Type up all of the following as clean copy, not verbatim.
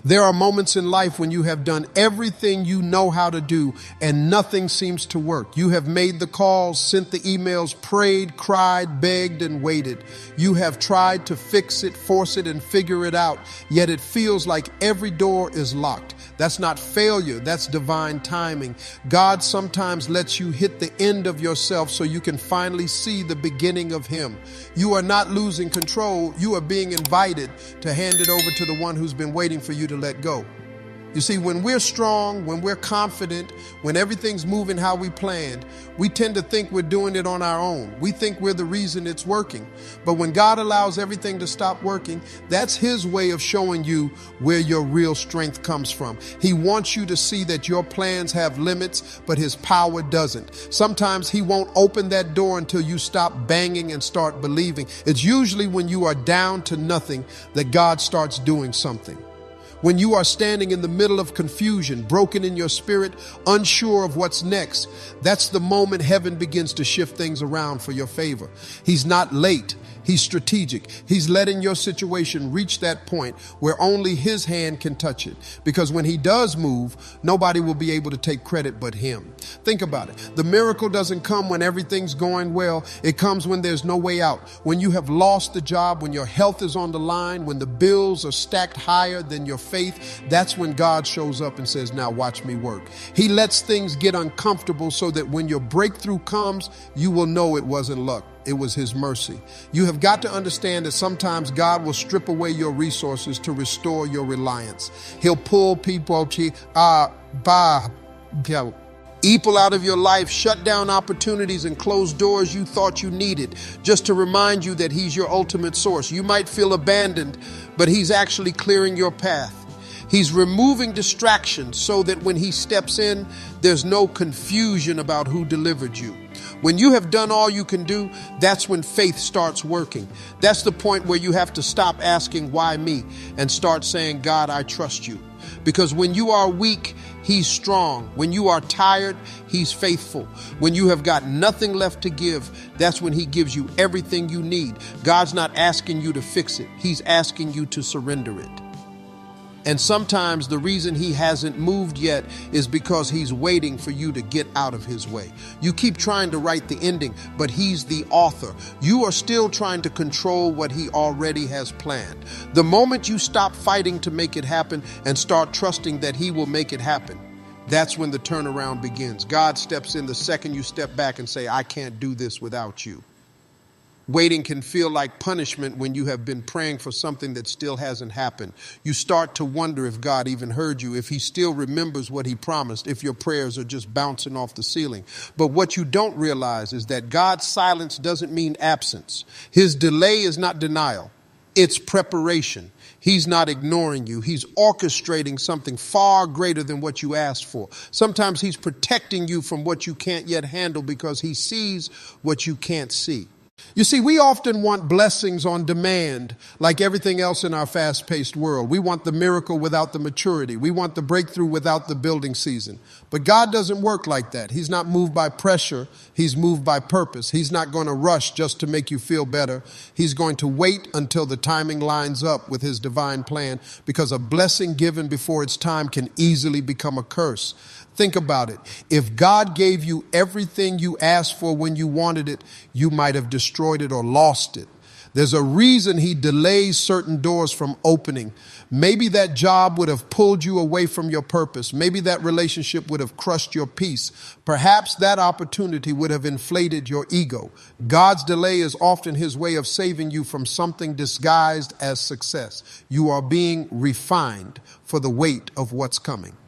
There are moments in life when you have done everything you know how to do and nothing seems to work. You have made the calls, sent the emails, prayed, cried, begged, and waited. You have tried to fix it, force it, and figure it out, yet it feels like every door is locked. That's not failure, that's divine timing. God sometimes lets you hit the end of yourself so you can finally see the beginning of Him. You are not losing control, you are being invited to hand it over to the one who's been waiting for you to let go. You see, when we're strong, when we're confident, when everything's moving how we planned, we tend to think we're doing it on our own. We think we're the reason it's working. But when God allows everything to stop working, that's His way of showing you where your real strength comes from. He wants you to see that your plans have limits, but His power doesn't. Sometimes He won't open that door until you stop banging and start believing. It's usually when you are down to nothing that God starts doing something. When you are standing in the middle of confusion, broken in your spirit, unsure of what's next, that's the moment heaven begins to shift things around for your favor. He's not late. He's strategic. He's letting your situation reach that point where only His hand can touch it. Because when He does move, nobody will be able to take credit but Him. Think about it. The miracle doesn't come when everything's going well. It comes when there's no way out. When you have lost the job, when your health is on the line, when the bills are stacked higher than your faith, that's when God shows up and says, now watch me work. He lets things get uncomfortable so that when your breakthrough comes, you will know it wasn't luck. It was His mercy. You have got to understand that sometimes God will strip away your resources to restore your reliance. He'll pull people out of your life, shut down opportunities and close doors you thought you needed, just to remind you that He's your ultimate source. You might feel abandoned, but He's actually clearing your path. He's removing distractions so that when He steps in, there's no confusion about who delivered you. When you have done all you can do, that's when faith starts working. That's the point where you have to stop asking, why me? And start saying, God, I trust you. Because when you are weak, He's strong. When you are tired, He's faithful. When you have got nothing left to give, that's when He gives you everything you need. God's not asking you to fix it. He's asking you to surrender it. And sometimes the reason He hasn't moved yet is because He's waiting for you to get out of His way. You keep trying to write the ending, but He's the author. You are still trying to control what He already has planned. The moment you stop fighting to make it happen and start trusting that He will make it happen, that's when the turnaround begins. God steps in the second you step back and say, I can't do this without you. Waiting can feel like punishment when you have been praying for something that still hasn't happened. You start to wonder if God even heard you, if He still remembers what He promised, if your prayers are just bouncing off the ceiling. But what you don't realize is that God's silence doesn't mean absence. His delay is not denial. It's preparation. He's not ignoring you. He's orchestrating something far greater than what you asked for. Sometimes He's protecting you from what you can't yet handle because He sees what you can't see. You see, we often want blessings on demand, like everything else in our fast-paced world. We want the miracle without the maturity. We want the breakthrough without the building season. But God doesn't work like that. He's not moved by pressure. He's moved by purpose. He's not going to rush just to make you feel better. He's going to wait until the timing lines up with His divine plan, because a blessing given before its time can easily become a curse. Think about it. If God gave you everything you asked for when you wanted it, you might have destroyed it or lost it. There's a reason He delays certain doors from opening. Maybe that job would have pulled you away from your purpose. Maybe that relationship would have crushed your peace. Perhaps that opportunity would have inflated your ego. God's delay is often His way of saving you from something disguised as success. You are being refined for the weight of what's coming.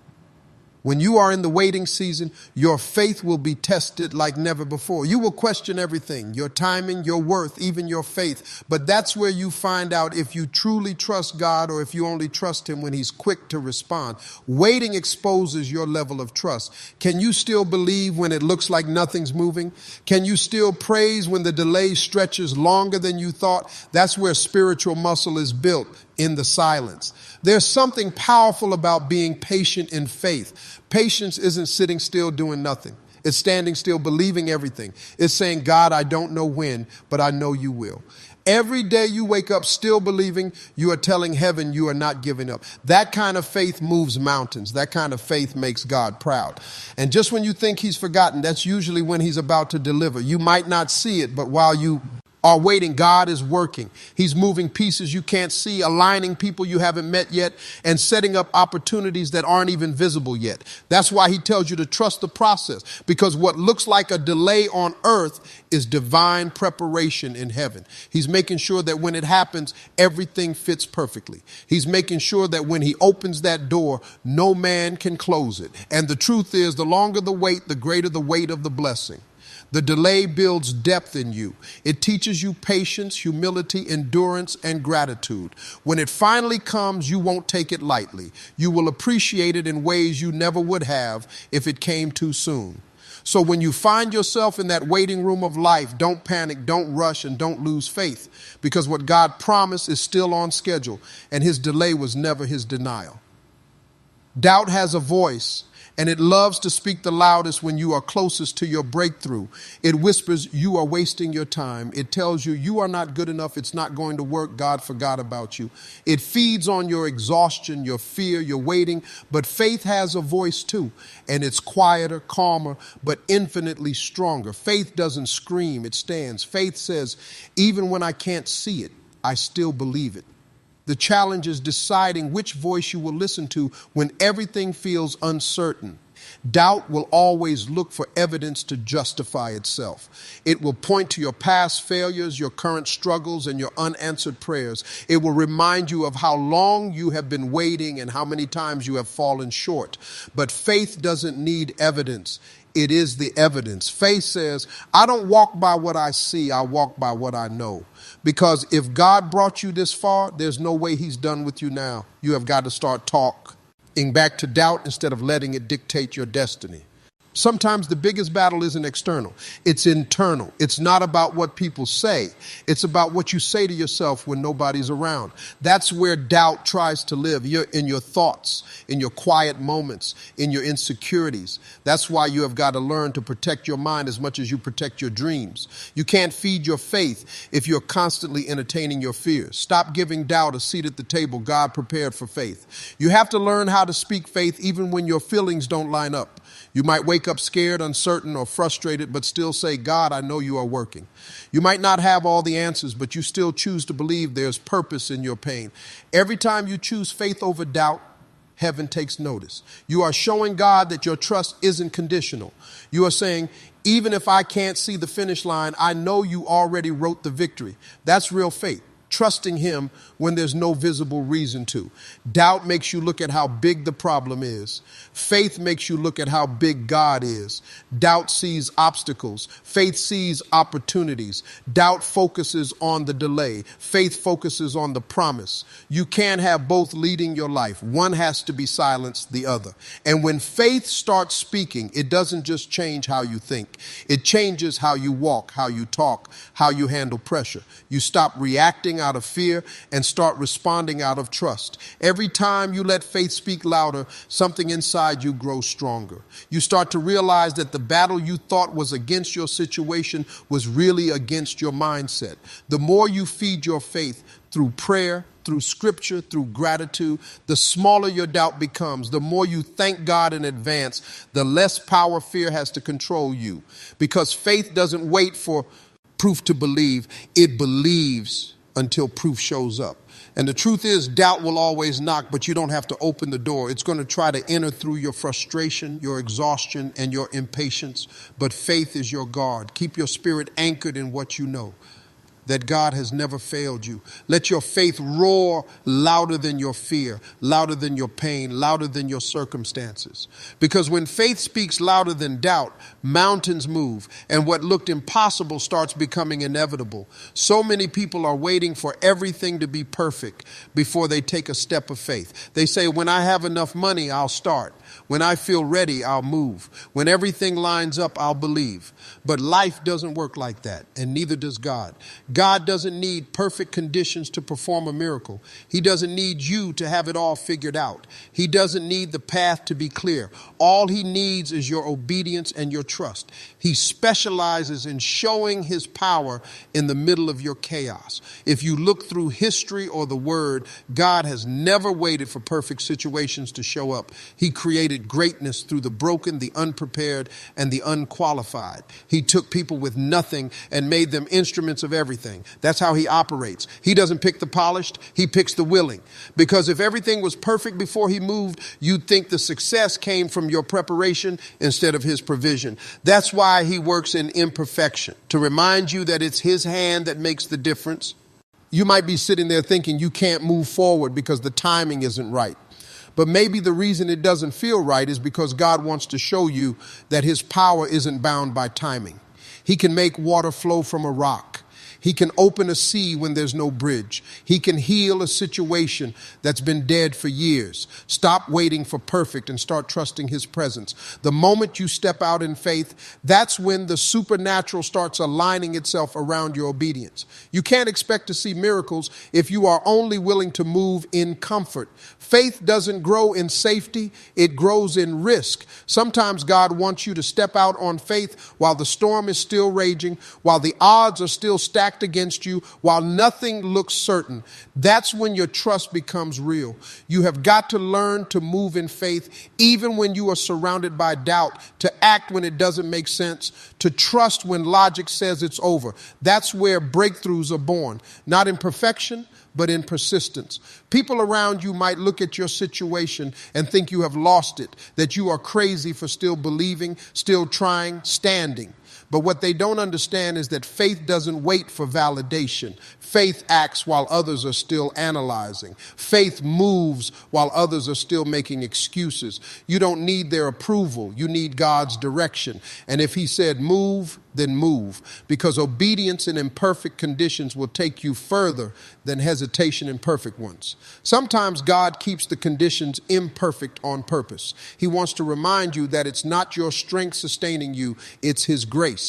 When you are in the waiting season, your faith will be tested like never before. You will question everything, your timing, your worth, even your faith. But that's where you find out if you truly trust God or if you only trust Him when He's quick to respond. Waiting exposes your level of trust. Can you still believe when it looks like nothing's moving? Can you still praise when the delay stretches longer than you thought? That's where spiritual muscle is built, in the silence. There's something powerful about being patient in faith. Patience isn't sitting still doing nothing. It's standing still, believing everything. It's saying, God, I don't know when, but I know you will. Every day you wake up still believing, you are telling heaven you are not giving up. That kind of faith moves mountains. That kind of faith makes God proud. And just when you think he's forgotten, that's usually when he's about to deliver. You might not see it, but while you are waiting, God is working. He's moving pieces you can't see, aligning people you haven't met yet, and setting up opportunities that aren't even visible yet. That's why he tells you to trust the process, because what looks like a delay on earth is divine preparation in heaven. He's making sure that when it happens, everything fits perfectly. He's making sure that when he opens that door, no man can close it. And the truth is, the longer the wait, the greater the weight of the blessing. The delay builds depth in you. It teaches you patience, humility, endurance, and gratitude. When it finally comes, you won't take it lightly. You will appreciate it in ways you never would have if it came too soon. So when you find yourself in that waiting room of life, don't panic, don't rush, and don't lose faith, because what God promised is still on schedule, and his delay was never his denial. Doubt has a voice, and it loves to speak the loudest when you are closest to your breakthrough. It whispers, you are wasting your time. It tells you, you are not good enough. It's not going to work. God forgot about you. It feeds on your exhaustion, your fear, your waiting. But faith has a voice too, and it's quieter, calmer, but infinitely stronger. Faith doesn't scream, it stands. Faith says, even when I can't see it, I still believe it. The challenge is deciding which voice you will listen to when everything feels uncertain. Doubt will always look for evidence to justify itself. It will point to your past failures, your current struggles, and your unanswered prayers. It will remind you of how long you have been waiting and how many times you have fallen short. But faith doesn't need evidence. It is the evidence. Faith says, I don't walk by what I see, I walk by what I know. Because if God brought you this far, there's no way he's done with you now. You have got to start talking back to doubt instead of letting it dictate your destiny. Sometimes the biggest battle isn't external, it's internal. It's not about what people say. It's about what you say to yourself when nobody's around. That's where doubt tries to live. You're in your thoughts, in your quiet moments, in your insecurities. That's why you have got to learn to protect your mind as much as you protect your dreams. You can't feed your faith if you're constantly entertaining your fears. Stop giving doubt a seat at the table God prepared for faith. You have to learn how to speak faith even when your feelings don't line up. You might wake up scared, uncertain, or frustrated, but still say, God, I know you are working. You might not have all the answers, but you still choose to believe there's purpose in your pain. Every time you choose faith over doubt, heaven takes notice. You are showing God that your trust isn't conditional. You are saying, even if I can't see the finish line, I know you already wrote the victory. That's real faith. Trusting him when there's no visible reason to. Doubt makes you look at how big the problem is. Faith makes you look at how big God is. Doubt sees obstacles. Faith sees opportunities. Doubt focuses on the delay. Faith focuses on the promise. You can't have both leading your life. One has to be silenced, the other. And when faith starts speaking, it doesn't just change how you think. It changes how you walk, how you talk, how you handle pressure. You stop reacting out of fear and start responding out of trust. Every time you let faith speak louder, something inside you grows stronger. You start to realize that the battle you thought was against your situation was really against your mindset. The more you feed your faith through prayer, through scripture, through gratitude, the smaller your doubt becomes. The more you thank God in advance, the less power fear has to control you. Because faith doesn't wait for proof to believe, it believes until proof shows up. And the truth is, doubt will always knock, but you don't have to open the door. It's going to try to enter through your frustration, your exhaustion, and your impatience. But faith is your guard. Keep your spirit anchored in what you know, that God has never failed you. Let your faith roar louder than your fear, louder than your pain, louder than your circumstances. Because when faith speaks louder than doubt, mountains move, and what looked impossible starts becoming inevitable. So many people are waiting for everything to be perfect before they take a step of faith. They say, when I have enough money, I'll start. When I feel ready, I'll move. When everything lines up, I'll believe. But life doesn't work like that, and neither does God. God doesn't need perfect conditions to perform a miracle. He doesn't need you to have it all figured out. He doesn't need the path to be clear. All he needs is your obedience and your trust. He specializes in showing his power in the middle of your chaos. If you look through history or the word, God has never waited for perfect situations to show up. He created greatness through the broken, the unprepared, and the unqualified. He took people with nothing and made them instruments of everything. That's how he operates. He doesn't pick the polished, he picks the willing. Because if everything was perfect before he moved, you'd think the success came from your preparation instead of his provision. That's why he works in imperfection, to remind you that it's his hand that makes the difference. You might be sitting there thinking you can't move forward because the timing isn't right. But maybe the reason it doesn't feel right is because God wants to show you that his power isn't bound by timing. He can make water flow from a rock. He can open a sea when there's no bridge. He can heal a situation that's been dead for years. Stop waiting for perfect and start trusting his presence. The moment you step out in faith, that's when the supernatural starts aligning itself around your obedience. You can't expect to see miracles if you are only willing to move in comfort. Faith doesn't grow in safety, it grows in risk. Sometimes God wants you to step out on faith while the storm is still raging, while the odds are still stacked against you, while nothing looks certain. That's when your trust becomes real. You have got to learn to move in faith even when you are surrounded by doubt, to act when it doesn't make sense, to trust when logic says it's over. That's where breakthroughs are born, not in perfection, but in persistence. People around you might look at your situation and think you have lost it, that you are crazy for still believing, still trying, standing. But what they don't understand is that faith doesn't wait for validation. Faith acts while others are still analyzing. Faith moves while others are still making excuses. You don't need their approval. You need God's direction. And if he said move, then move. Because obedience in imperfect conditions will take you further than hesitation in perfect ones. Sometimes God keeps the conditions imperfect on purpose. He wants to remind you that it's not your strength sustaining you, it's his grace.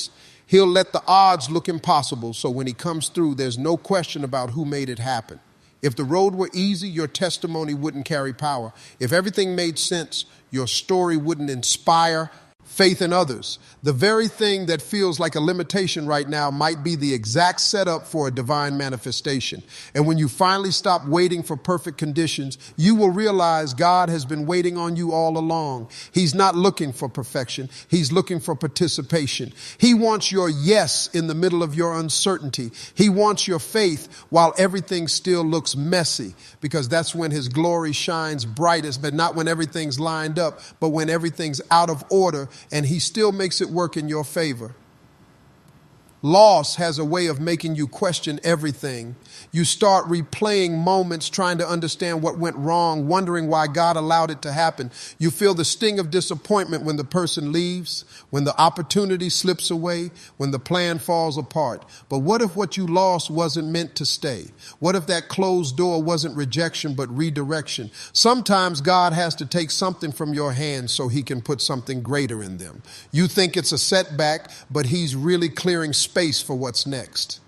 He'll let the odds look impossible, so when he comes through, there's no question about who made it happen. If the road were easy, your testimony wouldn't carry power. If everything made sense, your story wouldn't inspire faith in others. The very thing that feels like a limitation right now might be the exact setup for a divine manifestation. And when you finally stop waiting for perfect conditions, you will realize God has been waiting on you all along. He's not looking for perfection. He's looking for participation. He wants your yes in the middle of your uncertainty. He wants your faith while everything still looks messy, because that's when his glory shines brightest, but not when everything's lined up, but when everything's out of order and he still makes it work in your favor. Loss has a way of making you question everything. You start replaying moments, trying to understand what went wrong, wondering why God allowed it to happen. You feel the sting of disappointment when the person leaves, when the opportunity slips away, when the plan falls apart. But what if what you lost wasn't meant to stay? What if that closed door wasn't rejection, but redirection? Sometimes God has to take something from your hands so he can put something greater in them. You think it's a setback, but he's really clearing space for what's next.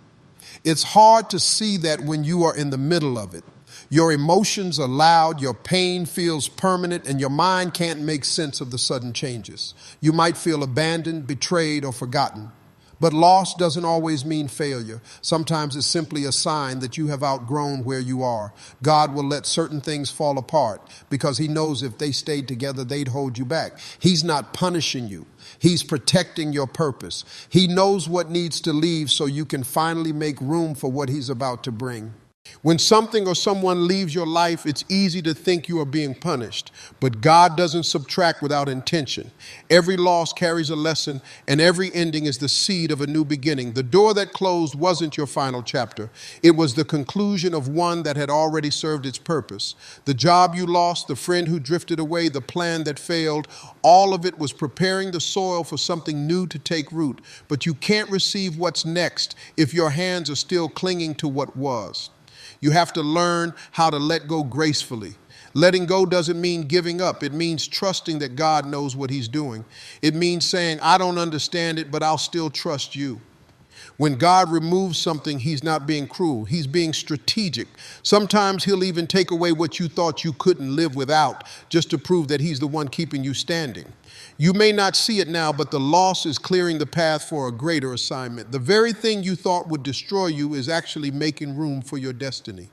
It's hard to see that when you are in the middle of it. Your emotions are loud, your pain feels permanent, and your mind can't make sense of the sudden changes. You might feel abandoned, betrayed, or forgotten. But loss doesn't always mean failure. Sometimes it's simply a sign that you have outgrown where you are. God will let certain things fall apart because he knows if they stayed together, they'd hold you back. He's not punishing you. He's protecting your purpose. He knows what needs to leave so you can finally make room for what he's about to bring. When something or someone leaves your life, it's easy to think you are being punished, but God doesn't subtract without intention. Every loss carries a lesson, and every ending is the seed of a new beginning. The door that closed wasn't your final chapter. It was the conclusion of one that had already served its purpose. The job you lost, the friend who drifted away, the plan that failed, all of it was preparing the soil for something new to take root. But you can't receive what's next if your hands are still clinging to what was. You have to learn how to let go gracefully. Letting go doesn't mean giving up. It means trusting that God knows what he's doing. It means saying, I don't understand it, but I'll still trust you. When God removes something, he's not being cruel. He's being strategic. Sometimes he'll even take away what you thought you couldn't live without just to prove that he's the one keeping you standing. You may not see it now, but the loss is clearing the path for a greater assignment. The very thing you thought would destroy you is actually making room for your destiny.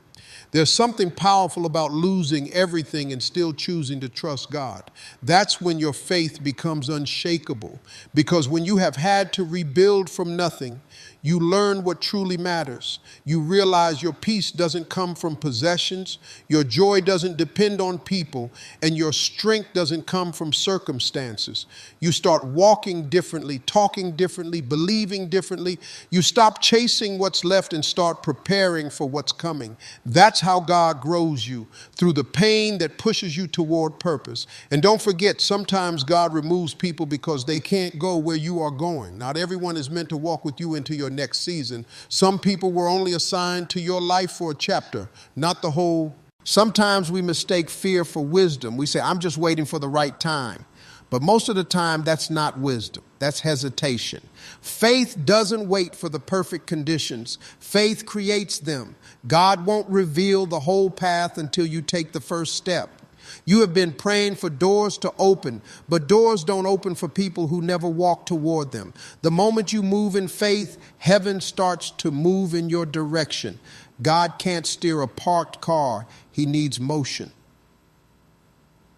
There's something powerful about losing everything and still choosing to trust God. That's when your faith becomes unshakable. Because when you have had to rebuild from nothing, you learn what truly matters. You realize your peace doesn't come from possessions, your joy doesn't depend on people, and your strength doesn't come from circumstances. You start walking differently, talking differently, believing differently. You stop chasing what's left and start preparing for what's coming. That's how God grows you, through the pain that pushes you toward purpose. And don't forget, sometimes God removes people because they can't go where you are going. Not everyone is meant to walk with you into your next season. Some people were only assigned to your life for a chapter, not the whole. Sometimes we mistake fear for wisdom. We say, I'm just waiting for the right time. But most of the time, that's not wisdom. That's hesitation. Faith doesn't wait for the perfect conditions. Faith creates them. God won't reveal the whole path until you take the first step. You have been praying for doors to open, but doors don't open for people who never walk toward them. The moment you move in faith, heaven starts to move in your direction. God can't steer a parked car. He needs motion.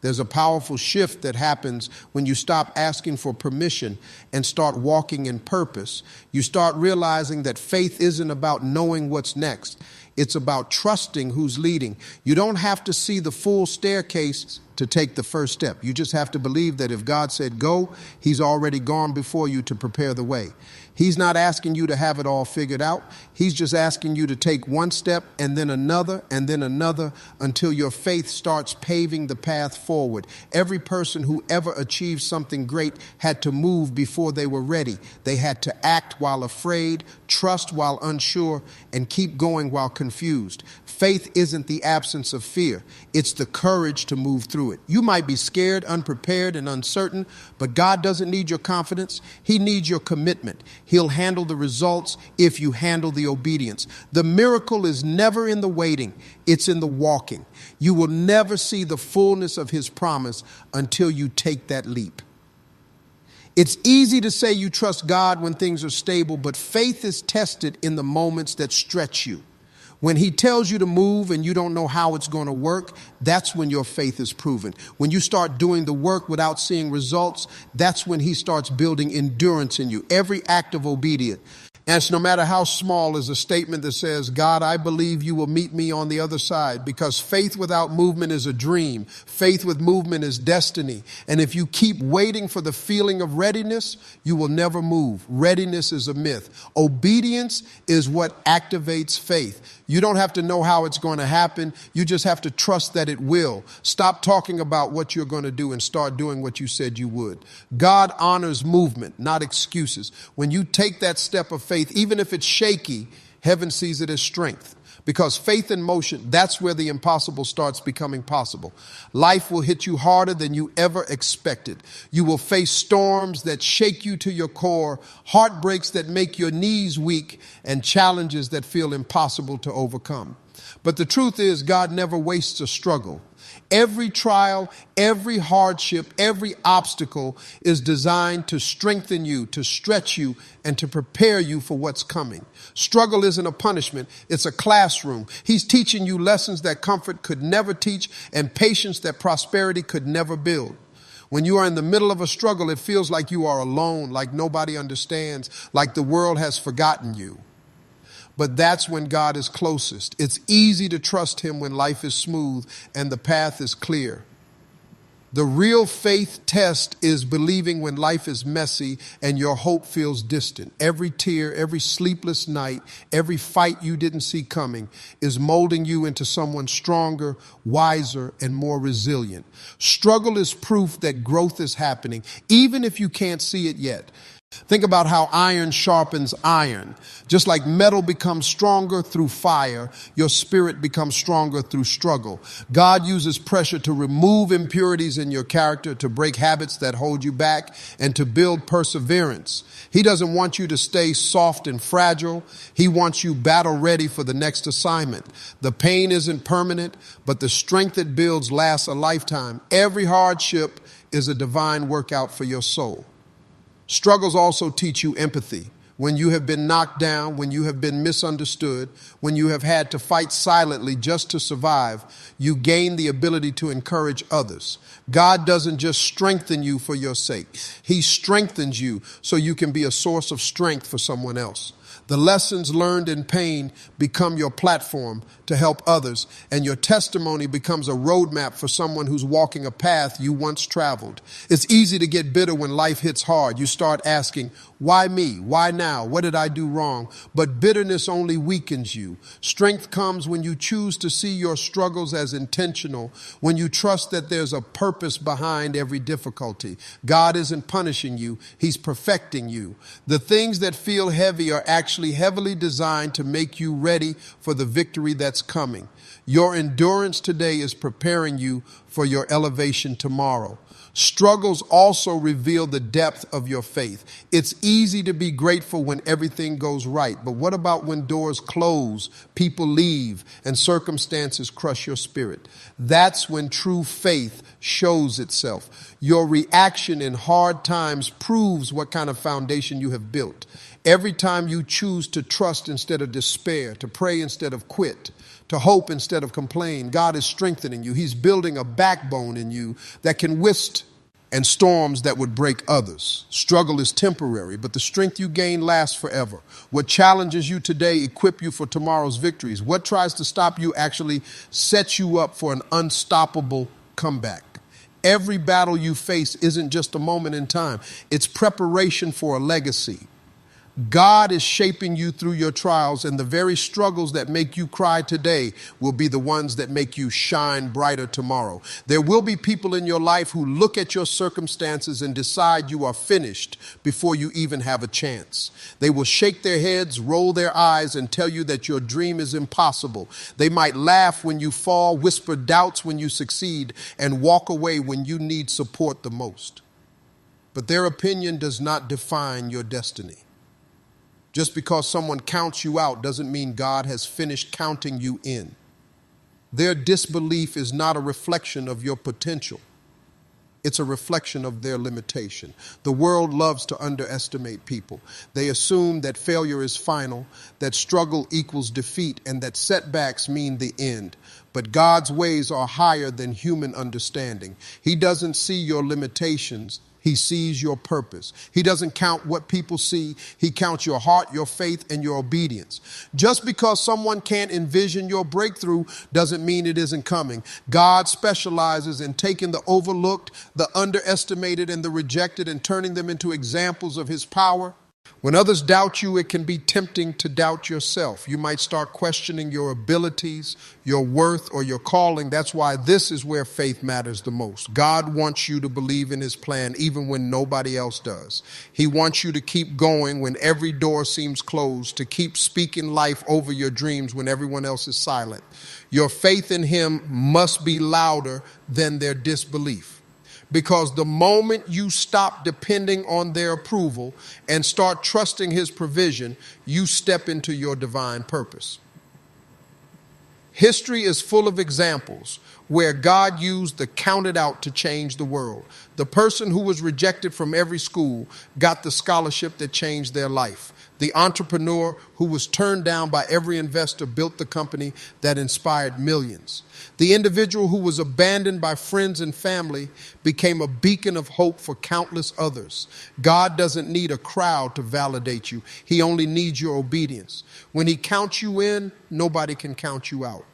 There's a powerful shift that happens when you stop asking for permission and start walking in purpose. You start realizing that faith isn't about knowing what's next. It's about trusting who's leading. You don't have to see the full staircase to take the first step. You just have to believe that if God said go, he's already gone before you to prepare the way. He's not asking you to have it all figured out. He's just asking you to take one step and then another until your faith starts paving the path forward. Every person who ever achieved something great had to move before they were ready. They had to act while afraid, trust while unsure, and keep going while confused. Faith isn't the absence of fear. It's the courage to move through it. You might be scared, unprepared, and uncertain, but God doesn't need your confidence. He needs your commitment. He'll handle the results if you handle the obedience. The miracle is never in the waiting. It's in the walking. You will never see the fullness of his promise until you take that leap. It's easy to say you trust God when things are stable, but faith is tested in the moments that stretch you. When he tells you to move and you don't know how it's going to work, that's when your faith is proven. When you start doing the work without seeing results, that's when he starts building endurance in you. Every act of obedience, and no matter how small, is a statement that says, God, I believe you will meet me on the other side, because faith without movement is a dream. Faith with movement is destiny. And if you keep waiting for the feeling of readiness, you will never move. Readiness is a myth. Obedience is what activates faith. You don't have to know how it's going to happen. You just have to trust that it will. Stop talking about what you're going to do and start doing what you said you would. God honors movement, not excuses. When you take that step of faith, even if it's shaky, heaven sees it as strength. Because faith in motion, that's where the impossible starts becoming possible. Life will hit you harder than you ever expected. You will face storms that shake you to your core, heartbreaks that make your knees weak, and challenges that feel impossible to overcome. But the truth is, God never wastes a struggle. Every trial, every hardship, every obstacle is designed to strengthen you, to stretch you, and to prepare you for what's coming. Struggle isn't a punishment. It's a classroom. He's teaching you lessons that comfort could never teach and patience that prosperity could never build. When you are in the middle of a struggle, it feels like you are alone, like nobody understands, like the world has forgotten you. But that's when God is closest. It's easy to trust him when life is smooth and the path is clear. The real faith test is believing when life is messy and your hope feels distant. Every tear, every sleepless night, every fight you didn't see coming is molding you into someone stronger, wiser, and more resilient. Struggle is proof that growth is happening, even if you can't see it yet. Think about how iron sharpens iron. Just like metal becomes stronger through fire, your spirit becomes stronger through struggle. God uses pressure to remove impurities in your character, to break habits that hold you back, and to build perseverance. He doesn't want you to stay soft and fragile. He wants you battle ready for the next assignment. The pain isn't permanent, but the strength it builds lasts a lifetime. Every hardship is a divine workout for your soul. Struggles also teach you empathy. When you have been knocked down, when you have been misunderstood, when you have had to fight silently just to survive, you gain the ability to encourage others. God doesn't just strengthen you for your sake. He strengthens you so you can be a source of strength for someone else. The lessons learned in pain become your platform to help others, and your testimony becomes a roadmap for someone who's walking a path you once traveled. It's easy to get bitter when life hits hard. You start asking, why me? Why now? What did I do wrong? But bitterness only weakens you. Strength comes when you choose to see your struggles as intentional, when you trust that there's a purpose behind every difficulty. God isn't punishing you. He's perfecting you. The things that feel heavy are actually heavily designed to make you ready for the victory that's coming. Your endurance today is preparing you for your elevation tomorrow. Struggles also reveal the depth of your faith. It's easy to be grateful when everything goes right, but what about when doors close, people leave, and circumstances crush your spirit? That's when true faith shows itself. Your reaction in hard times proves what kind of foundation you have built. Every time you choose to trust instead of despair, to pray instead of quit, to hope instead of complain, God is strengthening you. He's building a backbone in you that can withstand and storms that would break others. Struggle is temporary, but the strength you gain lasts forever. What challenges you today equip you for tomorrow's victories. What tries to stop you actually sets you up for an unstoppable comeback. Every battle you face isn't just a moment in time. It's preparation for a legacy. God is shaping you through your trials, and the very struggles that make you cry today will be the ones that make you shine brighter tomorrow. There will be people in your life who look at your circumstances and decide you are finished before you even have a chance. They will shake their heads, roll their eyes, and tell you that your dream is impossible. They might laugh when you fall, whisper doubts when you succeed, and walk away when you need support the most. But their opinion does not define your destiny. Just because someone counts you out doesn't mean God has finished counting you in. Their disbelief is not a reflection of your potential. It's a reflection of their limitation. The world loves to underestimate people. They assume that failure is final, that struggle equals defeat, and that setbacks mean the end. But God's ways are higher than human understanding. He doesn't see your limitations. He sees your purpose. He doesn't count what people see. He counts your heart, your faith, and your obedience. Just because someone can't envision your breakthrough doesn't mean it isn't coming. God specializes in taking the overlooked, the underestimated, and the rejected and turning them into examples of his power. When others doubt you, it can be tempting to doubt yourself. You might start questioning your abilities, your worth, or your calling. That's why this is where faith matters the most. God wants you to believe in his plan even when nobody else does. He wants you to keep going when every door seems closed, to keep speaking life over your dreams when everyone else is silent. Your faith in him must be louder than their disbelief. Because the moment you stop depending on their approval and start trusting his provision, you step into your divine purpose. History is full of examples where God used the counted out to change the world. The person who was rejected from every school got the scholarship that changed their life. The entrepreneur who was turned down by every investor built the company that inspired millions. The individual who was abandoned by friends and family became a beacon of hope for countless others. God doesn't need a crowd to validate you. He only needs your obedience. When he counts you in, nobody can count you out.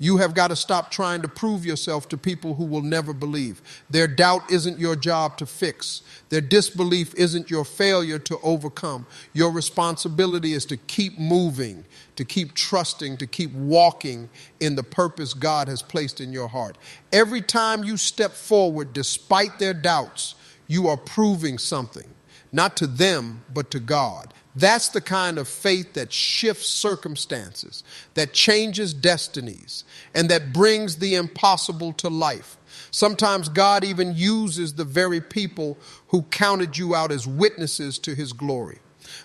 You have got to stop trying to prove yourself to people who will never believe. Their doubt isn't your job to fix. Their disbelief isn't your failure to overcome. Your responsibility is to keep moving, to keep trusting, to keep walking in the purpose God has placed in your heart. Every time you step forward, despite their doubts, you are proving something. not to them, but to God. That's the kind of faith that shifts circumstances, that changes destinies, and that brings the impossible to life. Sometimes God even uses the very people who counted you out as witnesses to his glory.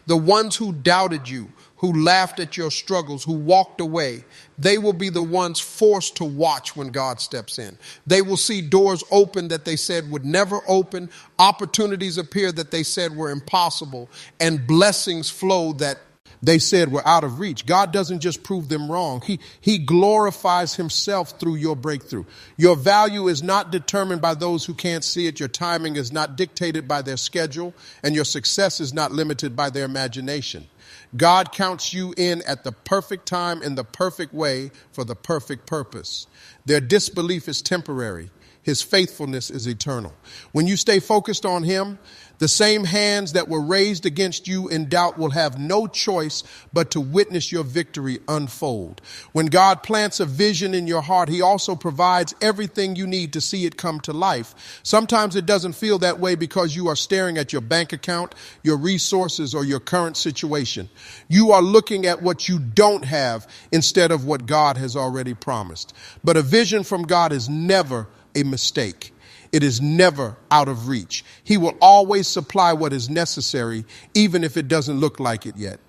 The ones who doubted you, who laughed at your struggles, who walked away, they will be the ones forced to watch when God steps in. They will see doors open that they said would never open, opportunities appear that they said were impossible, and blessings flow that they said were out of reach. God doesn't just prove them wrong. He glorifies himself through your breakthrough. Your value is not determined by those who can't see it. Your timing is not dictated by their schedule, and your success is not limited by their imagination. God counts you in at the perfect time, in the perfect way, for the perfect purpose. Their disbelief is temporary. His faithfulness is eternal. When you stay focused on him, the same hands that were raised against you in doubt will have no choice but to witness your victory unfold. When God plants a vision in your heart, he also provides everything you need to see it come to life. Sometimes it doesn't feel that way because you are staring at your bank account, your resources, or your current situation. You are looking at what you don't have instead of what God has already promised. But a vision from God is never a mistake. It is never out of reach. He will always supply what is necessary, even if it doesn't look like it yet.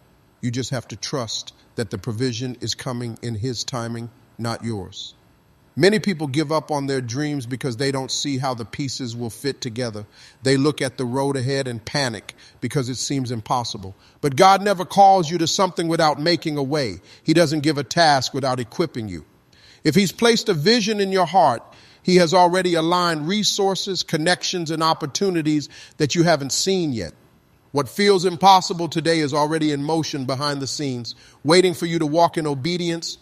You just have to trust that the provision is coming in his timing, not yours. Many people give up on their dreams because they don't see how the pieces will fit together. They look at the road ahead and panic because it seems impossible. But God never calls you to something without making a way. He doesn't give a task without equipping you. If he's placed a vision in your heart, he has already aligned resources, connections, and opportunities that you haven't seen yet. What feels impossible today is already in motion behind the scenes, waiting for you to walk in obedience.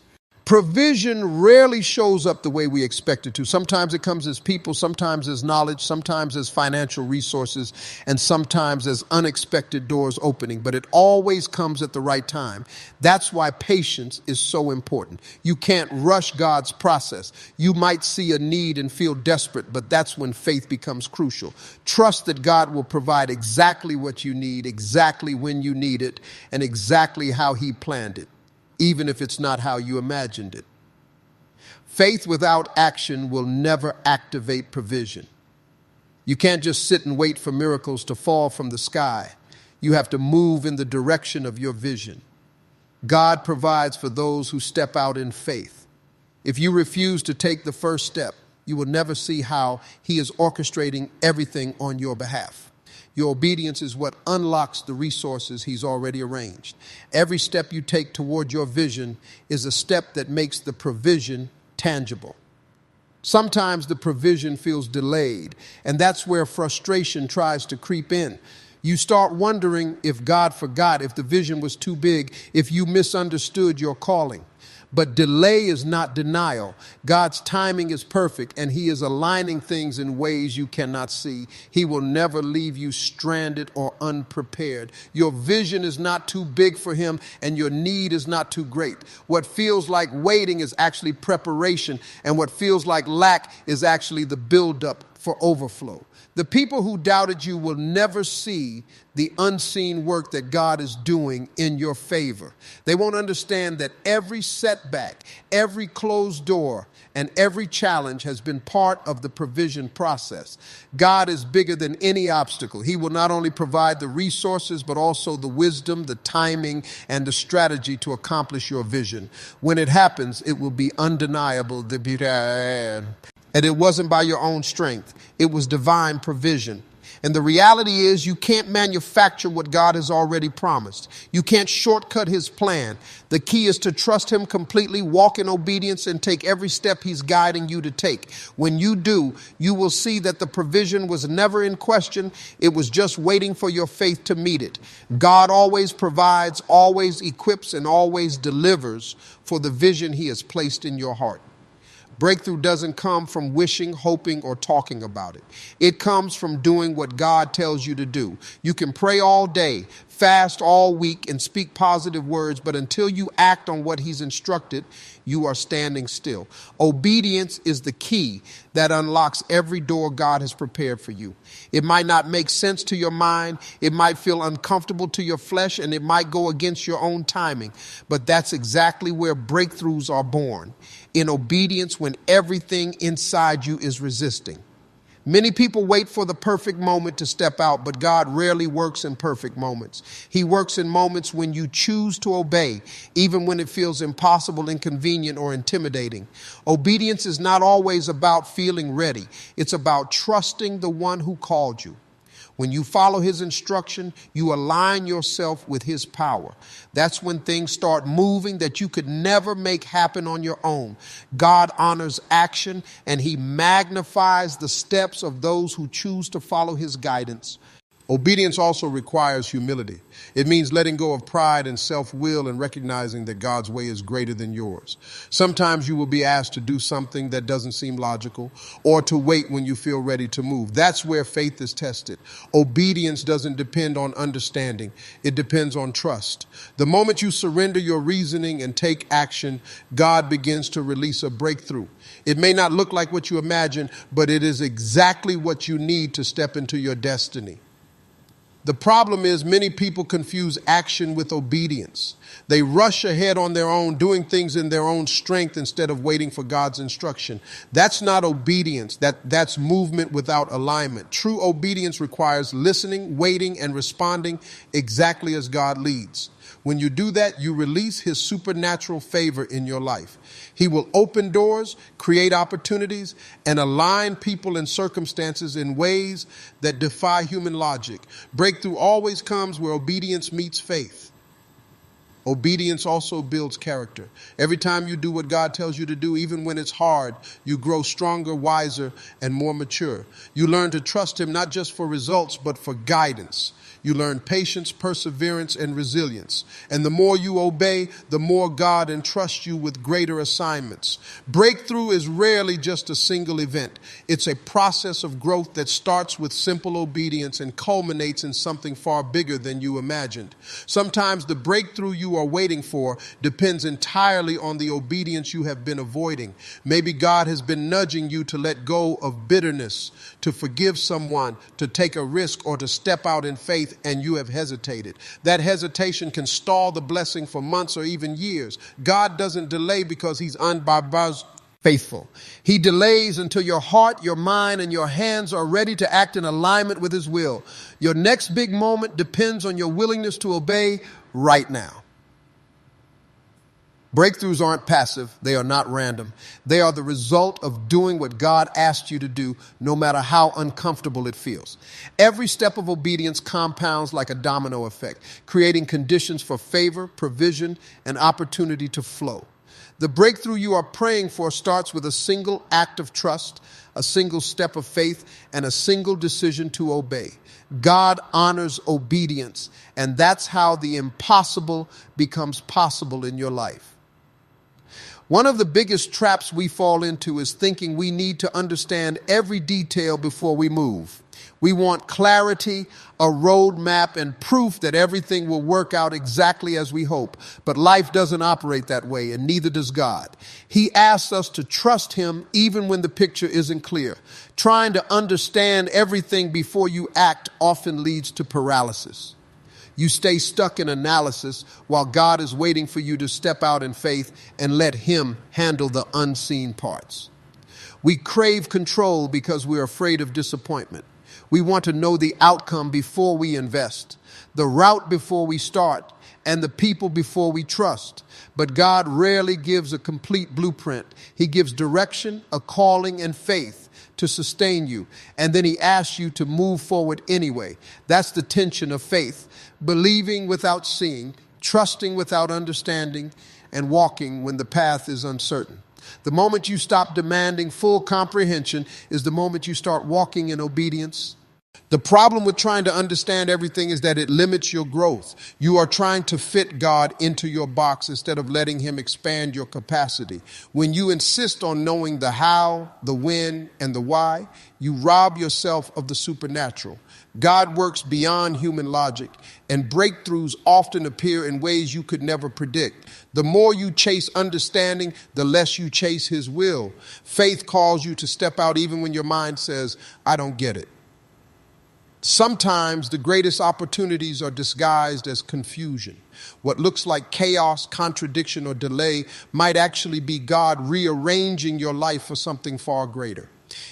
Provision rarely shows up the way we expect it to. Sometimes it comes as people, sometimes as knowledge, sometimes as financial resources, and sometimes as unexpected doors opening. But it always comes at the right time. That's why patience is so important. You can't rush God's process. You might see a need and feel desperate, but that's when faith becomes crucial. Trust that God will provide exactly what you need, exactly when you need it, and exactly how he planned it, even if it's not how you imagined it. Faith without action will never activate provision. You can't just sit and wait for miracles to fall from the sky. You have to move in the direction of your vision. God provides for those who step out in faith. If you refuse to take the first step, you will never see how he is orchestrating everything on your behalf. Your obedience is what unlocks the resources he's already arranged. Every step you take toward your vision is a step that makes the provision tangible. Sometimes the provision feels delayed, and that's where frustration tries to creep in. You start wondering if God forgot, if the vision was too big, if you misunderstood your calling. But delay is not denial. God's timing is perfect, and he is aligning things in ways you cannot see. He will never leave you stranded or unprepared. Your vision is not too big for him, and your need is not too great. What feels like waiting is actually preparation, and what feels like lack is actually the buildup for overflow. The people who doubted you will never see the unseen work that God is doing in your favor. They won't understand that every setback, every closed door, and every challenge has been part of the provision process. God is bigger than any obstacle. He will not only provide the resources, but also the wisdom, the timing, and the strategy to accomplish your vision. When it happens, it will be undeniable. And it wasn't by your own strength. It was divine provision. And the reality is you can't manufacture what God has already promised. You can't shortcut his plan. The key is to trust him completely, walk in obedience, and take every step he's guiding you to take. When you do, you will see that the provision was never in question. It was just waiting for your faith to meet it. God always provides, always equips, and always delivers for the vision he has placed in your heart. Breakthrough doesn't come from wishing, hoping, or talking about it. It comes from doing what God tells you to do. You can pray all day, fast all week and speak positive words, but until you act on what he's instructed, you are standing still. Obedience is the key that unlocks every door God has prepared for you. It might not make sense to your mind. It might feel uncomfortable to your flesh, and it might go against your own timing. But that's exactly where breakthroughs are born. In obedience, when everything inside you is resisting. Many people wait for the perfect moment to step out, but God rarely works in perfect moments. He works in moments when you choose to obey, even when it feels impossible, inconvenient, or intimidating. Obedience is not always about feeling ready. It's about trusting the one who called you. When you follow his instruction, you align yourself with his power. That's when things start moving that you could never make happen on your own. God honors action, and he magnifies the steps of those who choose to follow his guidance. Obedience also requires humility. It means letting go of pride and self-will and recognizing that God's way is greater than yours. Sometimes you will be asked to do something that doesn't seem logical, or to wait when you feel ready to move. That's where faith is tested. Obedience doesn't depend on understanding. It depends on trust. The moment you surrender your reasoning and take action, God begins to release a breakthrough. It may not look like what you imagine, but it is exactly what you need to step into your destiny. The problem is many people confuse action with obedience. They rush ahead on their own, doing things in their own strength instead of waiting for God's instruction. That's not obedience. That's movement without alignment. True obedience requires listening, waiting, and responding exactly as God leads. When you do that, you release his supernatural favor in your life. He will open doors, create opportunities, and align people and circumstances in ways that defy human logic. Breakthrough always comes where obedience meets faith. Obedience also builds character. Every time you do what God tells you to do, even when it's hard, you grow stronger, wiser, and more mature. You learn to trust him not just for results, but for guidance. You learn patience, perseverance, and resilience. And the more you obey, the more God entrusts you with greater assignments. Breakthrough is rarely just a single event. It's a process of growth that starts with simple obedience and culminates in something far bigger than you imagined. Sometimes the breakthrough you are waiting for depends entirely on the obedience you have been avoiding. Maybe God has been nudging you to let go of bitterness, to forgive someone, to take a risk, or to step out in faith, and you have hesitated. That hesitation can stall the blessing for months or even years. God doesn't delay because he's faithful. He delays until your heart, your mind, and your hands are ready to act in alignment with his will. Your next big moment depends on your willingness to obey right now. Breakthroughs aren't passive. They are not random. They are the result of doing what God asked you to do, no matter how uncomfortable it feels. Every step of obedience compounds like a domino effect, creating conditions for favor, provision, and opportunity to flow. The breakthrough you are praying for starts with a single act of trust, a single step of faith, and a single decision to obey. God honors obedience, and that's how the impossible becomes possible in your life. One of the biggest traps we fall into is thinking we need to understand every detail before we move. We want clarity, a roadmap, and proof that everything will work out exactly as we hope. But life doesn't operate that way, and neither does God. He asks us to trust him even when the picture isn't clear. Trying to understand everything before you act often leads to paralysis. You stay stuck in analysis while God is waiting for you to step out in faith and let him handle the unseen parts. We crave control because we're afraid of disappointment. We want to know the outcome before we invest, the route before we start, and the people before we trust. But God rarely gives a complete blueprint. He gives direction, a calling, and faith to sustain you. And then he asks you to move forward anyway. That's the tension of faith. Believing without seeing, trusting without understanding, and walking when the path is uncertain. The moment you stop demanding full comprehension is the moment you start walking in obedience. The problem with trying to understand everything is that it limits your growth. You are trying to fit God into your box instead of letting him expand your capacity. When you insist on knowing the how, the when, and the why, you rob yourself of the supernatural. God works beyond human logic, and breakthroughs often appear in ways you could never predict. The more you chase understanding, the less you chase his will. Faith calls you to step out even when your mind says, I don't get it. Sometimes the greatest opportunities are disguised as confusion. What looks like chaos, contradiction, or delay might actually be God rearranging your life for something far greater.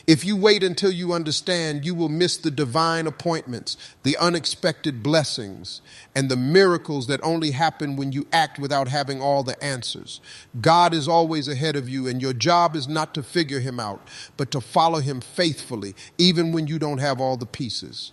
If you wait until you understand, you will miss the divine appointments, the unexpected blessings, and the miracles that only happen when you act without having all the answers. God is always ahead of you, and your job is not to figure him out, but to follow him faithfully, even when you don't have all the pieces.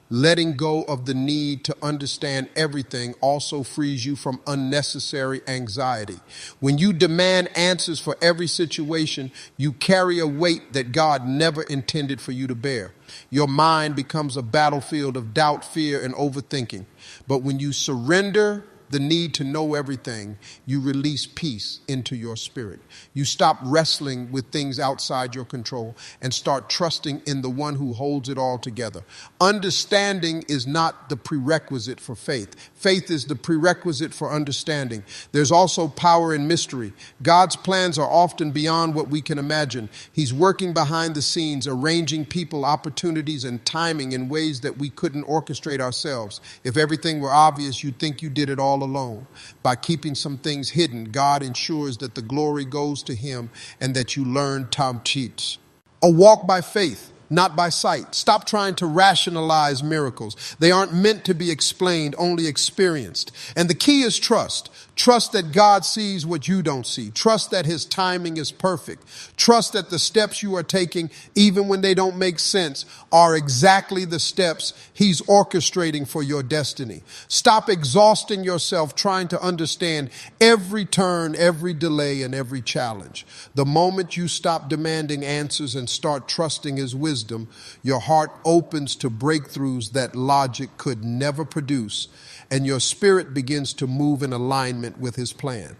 Letting go of the need to understand everything also frees you from unnecessary anxiety. When you demand answers for every situation, you carry a weight that God never intended for you to bear. Your mind becomes a battlefield of doubt, fear, and overthinking. But when you surrender the need to know everything, you release peace into your spirit. You stop wrestling with things outside your control and start trusting in the one who holds it all together. Understanding is not the prerequisite for faith. Faith is the prerequisite for understanding. There's also power in mystery. God's plans are often beyond what we can imagine. He's working behind the scenes, arranging people, opportunities, and timing in ways that we couldn't orchestrate ourselves. If everything were obvious, you'd think you did it all alone. By keeping some things hidden, God ensures that the glory goes to him and that you learn tamchit. A walk by faith, not by sight. Stop trying to rationalize miracles. They aren't meant to be explained, only experienced. And the key is trust. Trust that God sees what you don't see. Trust that his timing is perfect. Trust that the steps you are taking, even when they don't make sense, are exactly the steps he's orchestrating for your destiny. Stop exhausting yourself trying to understand every turn, every delay, and every challenge. The moment you stop demanding answers and start trusting his wisdom, your heart opens to breakthroughs that logic could never produce, and your spirit begins to move in alignment with his plan.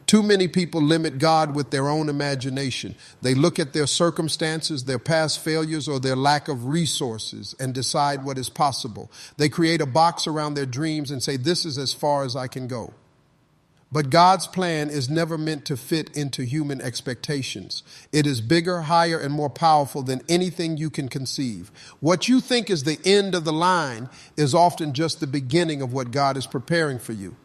Too many people limit God with their own imagination. They look at their circumstances, their past failures, or their lack of resources and decide what is possible. They create a box around their dreams and say, this is as far as I can go. But God's plan is never meant to fit into human expectations. It is bigger, higher, and more powerful than anything you can conceive. What you think is the end of the line is often just the beginning of what God is preparing for you.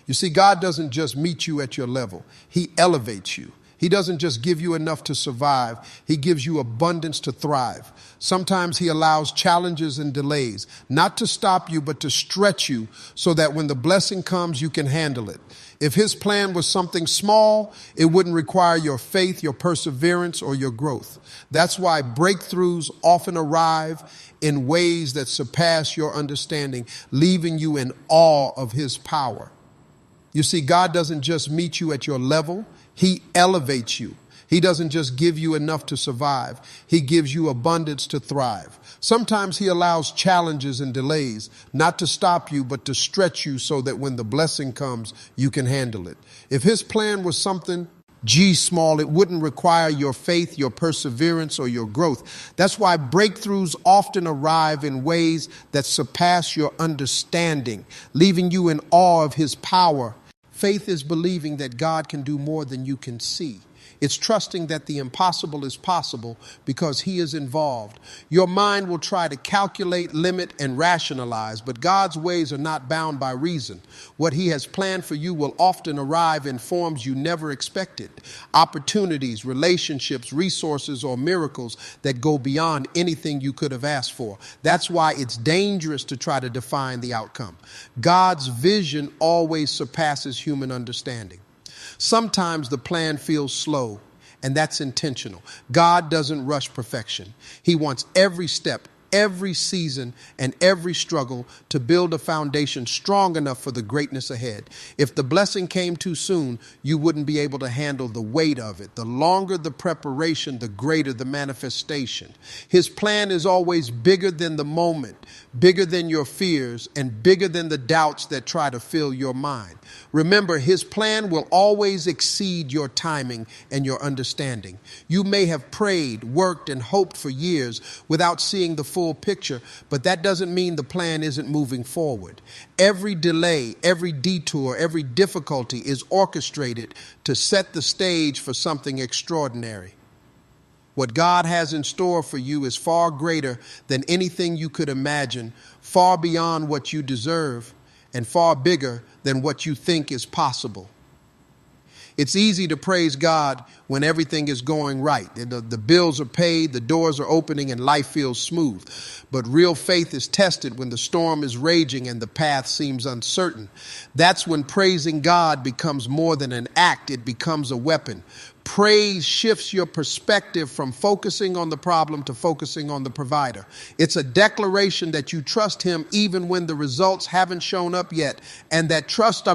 You see, God doesn't just meet you at your level. He elevates you. He doesn't just give you enough to survive. He gives you abundance to thrive. Sometimes he allows challenges and delays, not to stop you, but to stretch you so that when the blessing comes, you can handle it. If his plan was something small, it wouldn't require your faith, your perseverance, or your growth. That's why breakthroughs often arrive in ways that surpass your understanding, leaving you in awe of his power. You see, God doesn't just meet you at your level. He elevates you. He doesn't just give you enough to survive. He gives you abundance to thrive. Sometimes he allows challenges and delays, not to stop you, but to stretch you so that when the blessing comes, you can handle it. If his plan was something small, it wouldn't require your faith, your perseverance, or your growth. That's why breakthroughs often arrive in ways that surpass your understanding, leaving you in awe of his power. Faith is believing that God can do more than you can see. It's trusting that the impossible is possible because he is involved. Your mind will try to calculate, limit, and rationalize, but God's ways are not bound by reason. What he has planned for you will often arrive in forms you never expected. Opportunities, relationships, resources, or miracles that go beyond anything you could have asked for. That's why it's dangerous to try to define the outcome. God's vision always surpasses human understanding. Sometimes the plan feels slow, and that's intentional. God doesn't rush perfection. He wants every step, every season and every struggle to build a foundation strong enough for the greatness ahead. If the blessing came too soon, you wouldn't be able to handle the weight of it. The longer the preparation, the greater the manifestation. His plan is always bigger than the moment, bigger than your fears, and bigger than the doubts that try to fill your mind. Remember, his plan will always exceed your timing and your understanding. You may have prayed, worked, and hoped for years without seeing the full picture, but that doesn't mean the plan isn't moving forward. Every delay, every detour, every difficulty is orchestrated to set the stage for something extraordinary. What God has in store for you is far greater than anything you could imagine, far beyond what you deserve, and far bigger than what you think is possible. It's easy to praise God when everything is going right. The bills are paid, the doors are opening, and life feels smooth. But real faith is tested when the storm is raging and the path seems uncertain. That's when praising God becomes more than an act, it becomes a weapon. Praise shifts your perspective from focusing on the problem to focusing on the provider. It's a declaration that you trust him even when the results haven't shown up yet, and that trust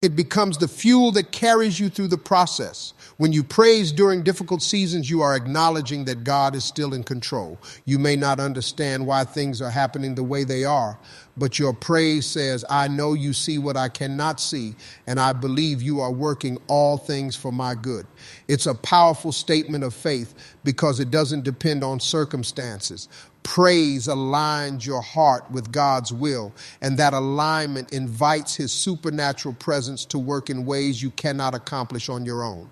it becomes the fuel that carries you through the process. When you praise during difficult seasons, you are acknowledging that God is still in control. You may not understand why things are happening the way they are, but your praise says, I know you see what I cannot see, and I believe you are working all things for my good. It's a powerful statement of faith because it doesn't depend on circumstances. Praise aligns your heart with God's will, and that alignment invites his supernatural presence to work in ways you cannot accomplish on your own.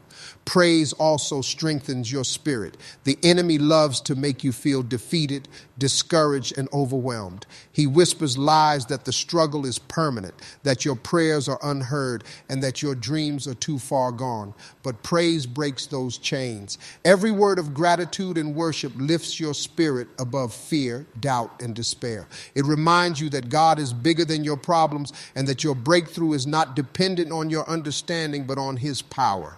Praise also strengthens your spirit. The enemy loves to make you feel defeated, discouraged, and overwhelmed. He whispers lies that the struggle is permanent, that your prayers are unheard, and that your dreams are too far gone. But praise breaks those chains. Every word of gratitude and worship lifts your spirit above fear, doubt, and despair. It reminds you that God is bigger than your problems and that your breakthrough is not dependent on your understanding, but on his power.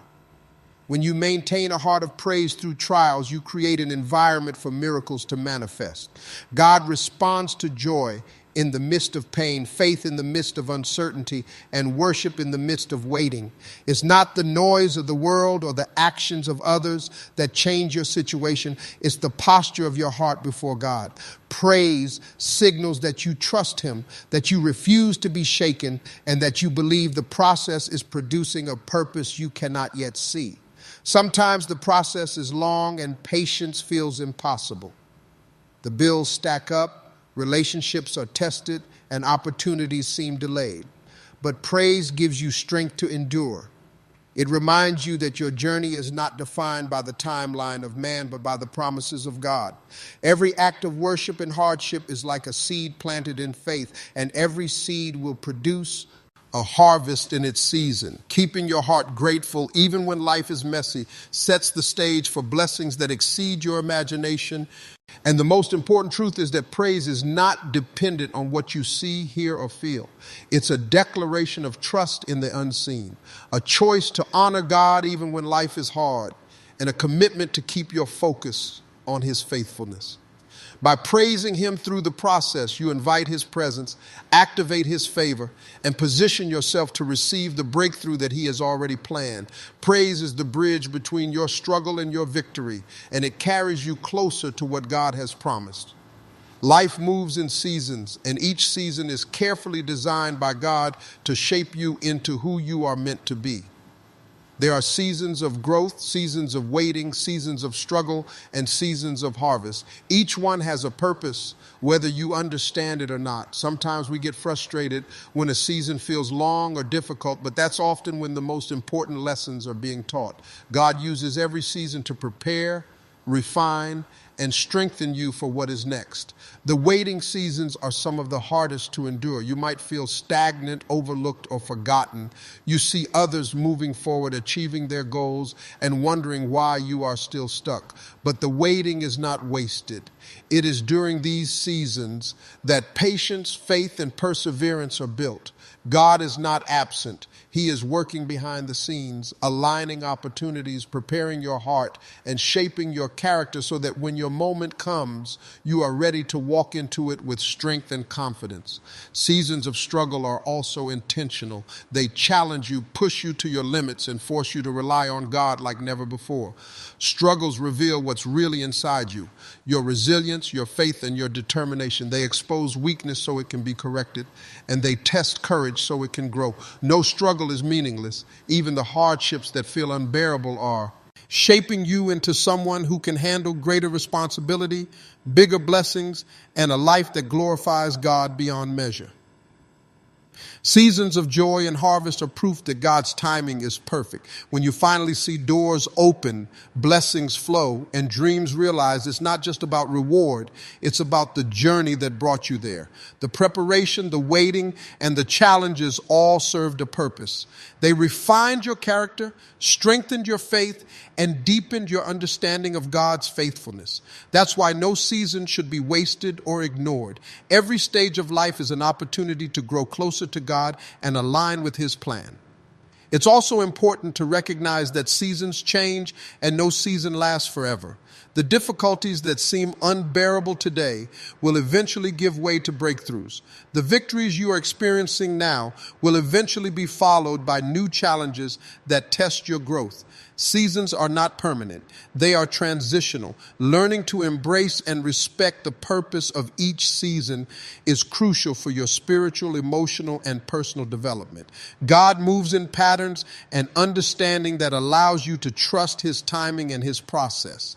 When you maintain a heart of praise through trials, you create an environment for miracles to manifest. God responds to joy in the midst of pain, faith in the midst of uncertainty, and worship in the midst of waiting. It's not the noise of the world or the actions of others that change your situation. It's the posture of your heart before God. Praise signals that you trust him, that you refuse to be shaken, and that you believe the process is producing a purpose you cannot yet see. Sometimes the process is long and patience feels impossible. The bills stack up, relationships are tested, and opportunities seem delayed. But praise gives you strength to endure. It reminds you that your journey is not defined by the timeline of man, but by the promises of God. Every act of worship and hardship is like a seed planted in faith, and every seed will produce a harvest in its season. Keeping your heart grateful, even when life is messy, sets the stage for blessings that exceed your imagination. And the most important truth is that praise is not dependent on what you see, hear, or feel. It's a declaration of trust in the unseen, a choice to honor God even when life is hard, and a commitment to keep your focus on his faithfulness. By praising him through the process, you invite his presence, activate his favor, and position yourself to receive the breakthrough that he has already planned. Praise is the bridge between your struggle and your victory, and it carries you closer to what God has promised. Life moves in seasons, and each season is carefully designed by God to shape you into who you are meant to be. There are seasons of growth, seasons of waiting, seasons of struggle, and seasons of harvest. Each one has a purpose, whether you understand it or not. Sometimes we get frustrated when a season feels long or difficult, but that's often when the most important lessons are being taught. God uses every season to prepare, refine, and strengthen you for what is next. The waiting seasons are some of the hardest to endure. You might feel stagnant, overlooked, or forgotten. You see others moving forward, achieving their goals, and wondering why you are still stuck. But the waiting is not wasted. It is during these seasons that patience, faith, and perseverance are built. God is not absent. He is working behind the scenes, aligning opportunities, preparing your heart, and shaping your character so that when your your moment comes, you are ready to walk into it with strength and confidence. Seasons of struggle are also intentional. They challenge you, push you to your limits, and force you to rely on God like never before. Struggles reveal what's really inside you, your resilience, your faith, and your determination. They expose weakness so it can be corrected, and they test courage so it can grow. No struggle is meaningless. Even the hardships that feel unbearable are, shaping you into someone who can handle greater responsibility, bigger blessings, and a life that glorifies God beyond measure. Seasons of joy and harvest are proof that God's timing is perfect. When you finally see doors open, blessings flow, and dreams realized, it's not just about reward, it's about the journey that brought you there. The preparation, the waiting, and the challenges all served a purpose. They refined your character, strengthened your faith, and deepened your understanding of God's faithfulness. That's why no season should be wasted or ignored. Every stage of life is an opportunity to grow closer to God and align with His plan. It's also important to recognize that seasons change and no season lasts forever. The difficulties that seem unbearable today will eventually give way to breakthroughs. The victories you are experiencing now will eventually be followed by new challenges that test your growth. Seasons are not permanent. They are transitional. Learning to embrace and respect the purpose of each season is crucial for your spiritual, emotional, and personal development. God moves in patterns, and understanding that allows you to trust His timing and His process.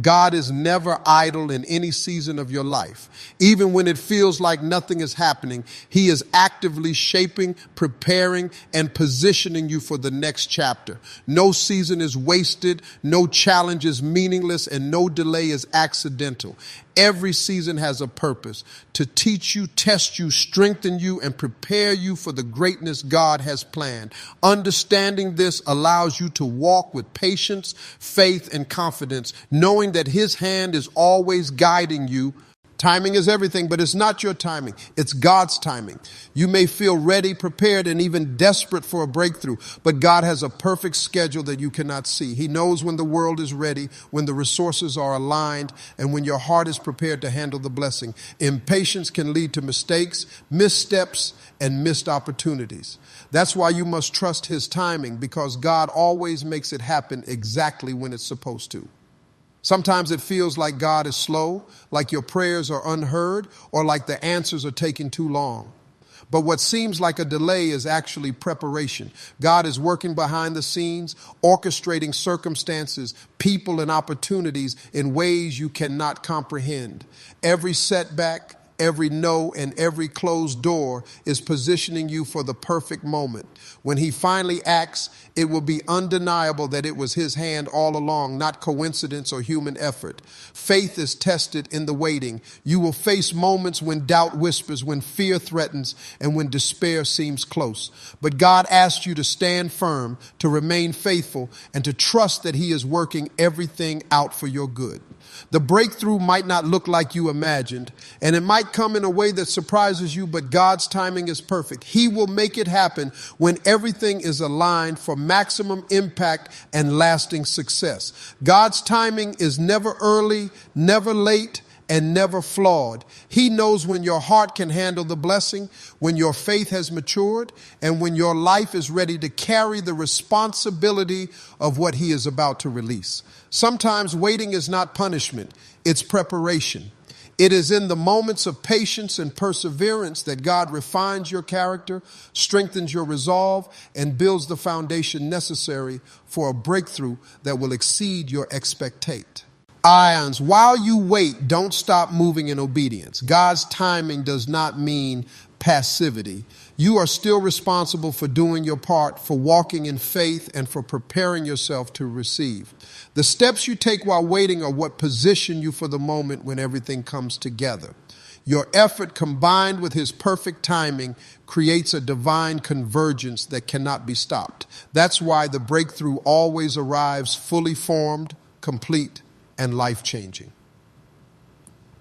God is never idle in any season of your life. Even when it feels like nothing is happening, He is actively shaping, preparing, and positioning you for the next chapter. No season is wasted, no challenge is meaningless, and no delay is accidental. Every season has a purpose to teach you, test you, strengthen you, and prepare you for the greatness God has planned. Understanding this allows you to walk with patience, faith, and confidence, knowing that His hand is always guiding you. Timing is everything, but it's not your timing. It's God's timing. You may feel ready, prepared, and even desperate for a breakthrough, but God has a perfect schedule that you cannot see. He knows when the world is ready, when the resources are aligned, and when your heart is prepared to handle the blessing. Impatience can lead to mistakes, missteps, and missed opportunities. That's why you must trust His timing, because God always makes it happen exactly when it's supposed to. Sometimes it feels like God is slow, like your prayers are unheard, or like the answers are taking too long. But what seems like a delay is actually preparation. God is working behind the scenes, orchestrating circumstances, people, and opportunities in ways you cannot comprehend. Every setback, every no, and every closed door is positioning you for the perfect moment. When He finally acts, it will be undeniable that it was His hand all along, not coincidence or human effort. Faith is tested in the waiting. You will face moments when doubt whispers, when fear threatens, and when despair seems close. But God asks you to stand firm, to remain faithful, and to trust that He is working everything out for your good. The breakthrough might not look like you imagined, and it might come in a way that surprises you, but God's timing is perfect. He will make it happen when everything is aligned for maximum impact and lasting success. God's timing is never early, never late, and never flawed. He knows when your heart can handle the blessing, when your faith has matured, and when your life is ready to carry the responsibility of what He is about to release. Sometimes waiting is not punishment, it's preparation. It is in the moments of patience and perseverance that God refines your character, strengthens your resolve, and builds the foundation necessary for a breakthrough that will exceed your expectation. Ions, while you wait, don't stop moving in obedience. God's timing does not mean passivity. You are still responsible for doing your part, for walking in faith, and for preparing yourself to receive. The steps you take while waiting are what position you for the moment when everything comes together. Your effort combined with His perfect timing creates a divine convergence that cannot be stopped. That's why the breakthrough always arrives fully formed, complete, and life-changing.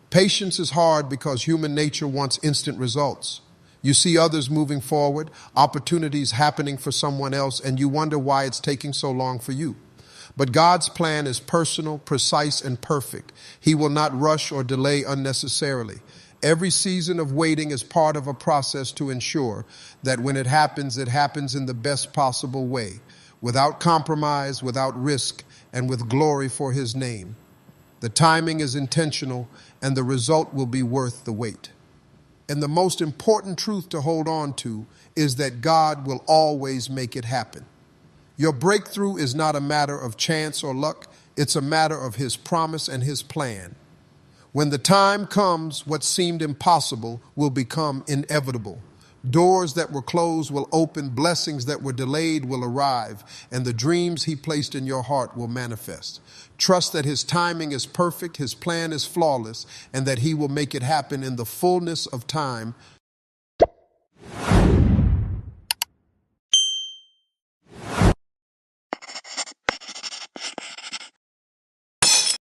Patience is hard because human nature wants instant results. You see others moving forward, opportunities happening for someone else, and you wonder why it's taking so long for you. But God's plan is personal, precise, and perfect. He will not rush or delay unnecessarily. Every season of waiting is part of a process to ensure that when it happens in the best possible way, without compromise, without risk, and with glory for His name. The timing is intentional, and the result will be worth the wait. And the most important truth to hold on to is that God will always make it happen. Your breakthrough is not a matter of chance or luck. It's a matter of His promise and His plan. When the time comes, what seemed impossible will become inevitable. Doors that were closed will open, blessings that were delayed will arrive, and the dreams He placed in your heart will manifest. Trust that His timing is perfect, His plan is flawless, and that He will make it happen in the fullness of time